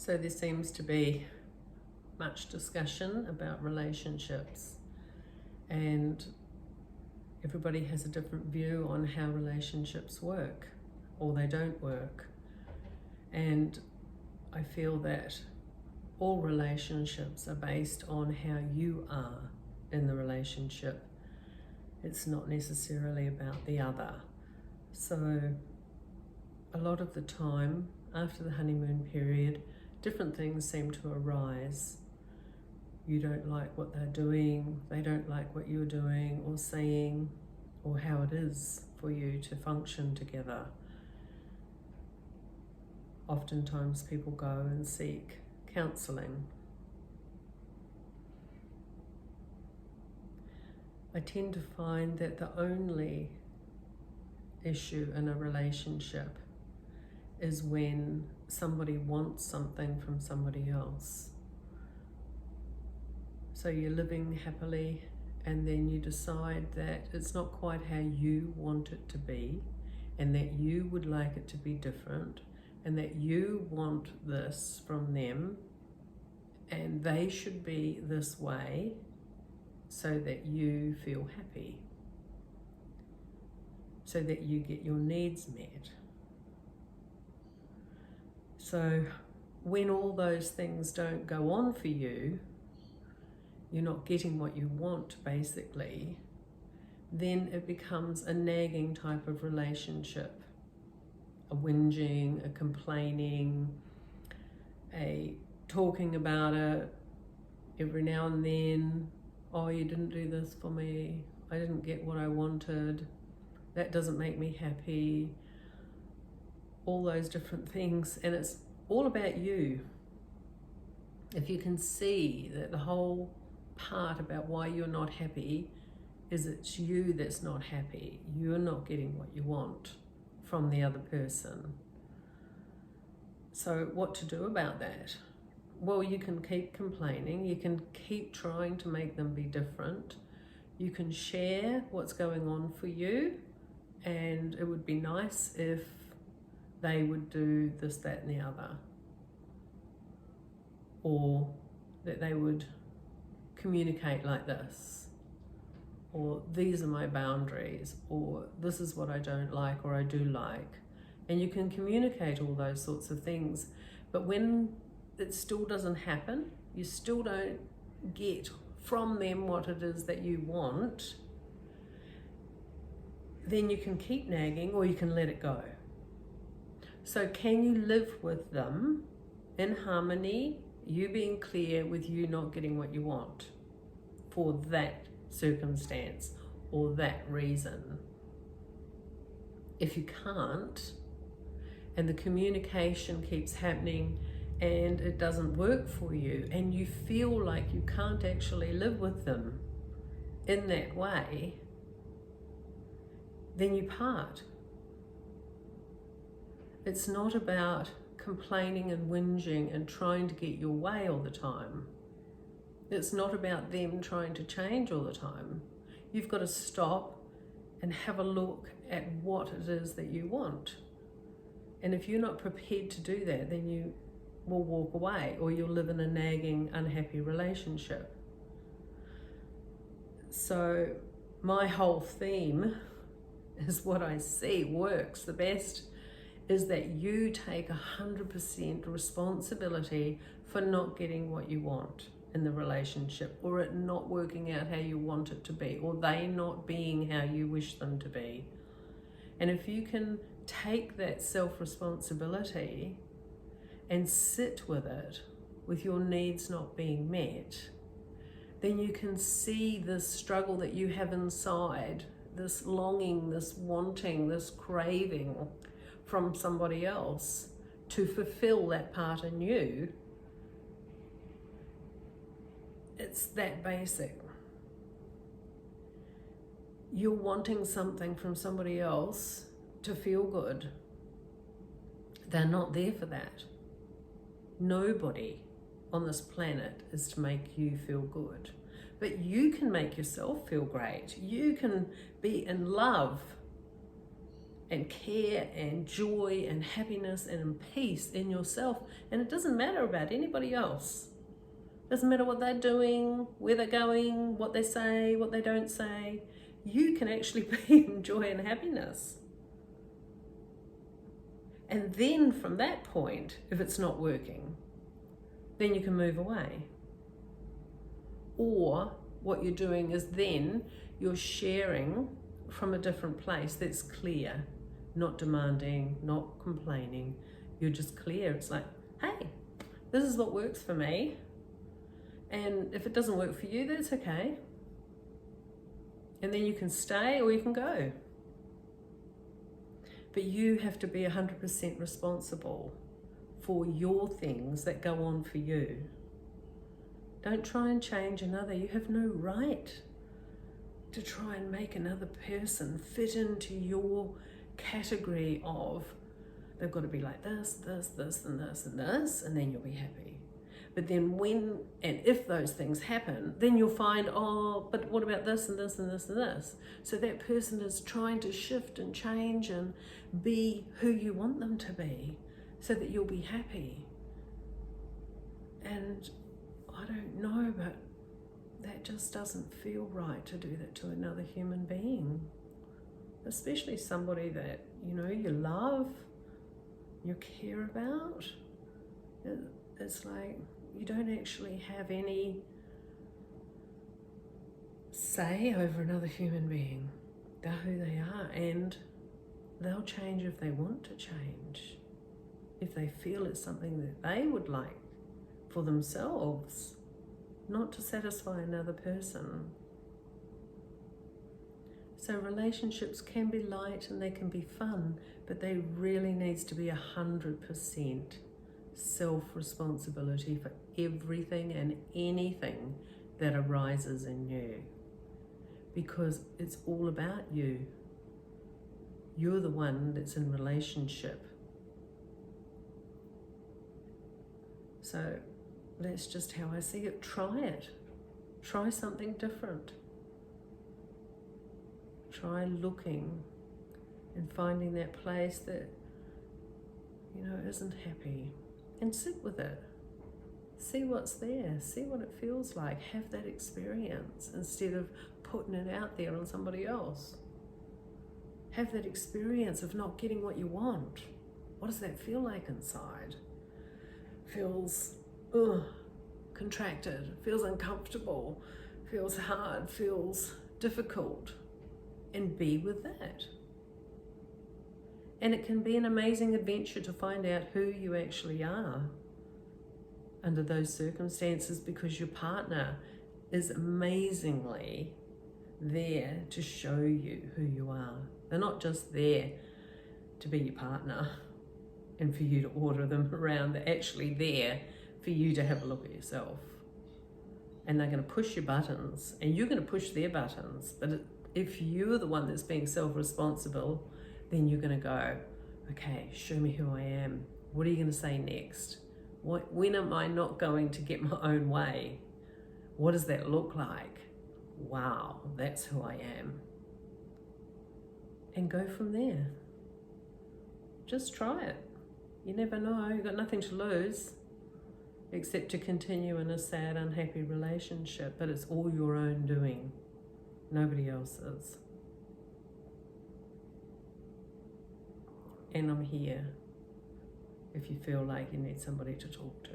So there seems to be much discussion about relationships, and everybody has a different view on how relationships work or they don't work. And I feel that all relationships are based on how you are in the relationship. It's not necessarily about the other. So a lot of the time after the honeymoon period, different things seem to arise. You don't like what they're doing, they don't like what you're doing or saying, or how it is for you to function together. Oftentimes people go and seek counselling. I tend to find that the only issue in a relationship is when somebody wants something from somebody else. So you're living happily, and then you decide that it's not quite how you want it to be, and that you would like it to be different, and that you want this from them, and they should be this way so that you feel happy, so that you get your needs met. So when all those things don't go on for you, you're not getting what you want basically, then it becomes a nagging type of relationship, a whinging, a complaining, a talking about it every now and then. Oh, you didn't do this for me, I didn't get what I wanted, that doesn't make me happy, all those different things. And it's all about you. If you can see that the whole part about why you're not happy is it's you that's not happy, you're not getting what you want from the other person. So what to do about that? Well, you can keep complaining, you can keep trying to make them be different, you can share what's going on for you, and it would be nice if they would do this, that and the other, or that they would communicate like this, or these are my boundaries, or this is what I don't like or I do like. And you can communicate all those sorts of things, but when it still doesn't happen, you still don't get from them what it is that you want, then you can keep nagging or you can let it go. So can you live with them in harmony, you being clear with you not getting what you want for that circumstance or that reason? If you can't, and the communication keeps happening and it doesn't work for you, and you feel like you can't actually live with them in that way, then you part. It's not about complaining and whinging and trying to get your way all the time. It's not about them trying to change all the time. You've got to stop and have a look at what it is that you want. And if you're not prepared to do that, then you will walk away, or you'll live in a nagging, unhappy relationship. So my whole theme is what I see works the best is that you take 100% responsibility for not getting what you want in the relationship, or it not working out how you want it to be, or they not being how you wish them to be. And if you can take that self-responsibility and sit with it, with your needs not being met, then you can see this struggle that you have inside, this longing, this wanting, this craving from somebody else to fulfill that part in you. It's that basic. You're wanting something from somebody else to feel good. They're not there for that. Nobody on this planet is to make you feel good. But you can make yourself feel great. You can be in love and care and joy and happiness and peace in yourself. And it doesn't matter about anybody else. It doesn't matter what they're doing, where they're going, what they say, what they don't say. You can actually be in joy and happiness. And then from that point, if it's not working, then you can move away. Or what you're doing is then you're sharing from a different place that's clear, not demanding, not complaining. You're just clear. It's like, hey, this is what works for me. And if it doesn't work for you, that's okay. And then you can stay or you can go. But you have to be 100% responsible for your things that go on for you. Don't try and change another. You have no right to try and make another person fit into your category of they've got to be like this, this, this, and this, and this, and then you'll be happy. But then when and if those things happen, then you'll find, oh, but what about this and this and this and this? So that person is trying to shift and change and be who you want them to be so that you'll be happy. And I don't know, but that just doesn't feel right to do that to another human being, especially somebody that, you know, you love, you care about. It's like you don't actually have any say over another human being. They're who they are, and they'll change if they want to change, if they feel it's something that they would like for themselves, not to satisfy another person. So relationships can be light and they can be fun, but they really needs to be 100% self-responsibility for everything and anything that arises in you, because it's all about you. You're the one that's in relationship. So that's just how I see it. Try it. Try something different. Try looking and finding that place that, you know, isn't happy, and sit with it. See what's there. See what it feels like. Have that experience instead of putting it out there on somebody else. Have that experience of not getting what you want. What does that feel like inside? Feels contracted, feels uncomfortable, feels hard, feels difficult. And be with that. And it can be an amazing adventure to find out who you actually are under those circumstances, because your partner is amazingly there to show you who you are. They're not just there to be your partner and for you to order them around. They're actually there for you to have a look at yourself. And they're going to push your buttons and you're going to push their buttons. But if you're the one that's being self-responsible, then you're going to go, okay, show me who I am. What are you going to say next? When am I not going to get my own way? What does that look like? Wow, that's who I am. And go from there. Just try it. You never know. You've got nothing to lose except to continue in a sad, unhappy relationship. But it's all your own doing. Nobody else's. And I'm here if you feel like you need somebody to talk to.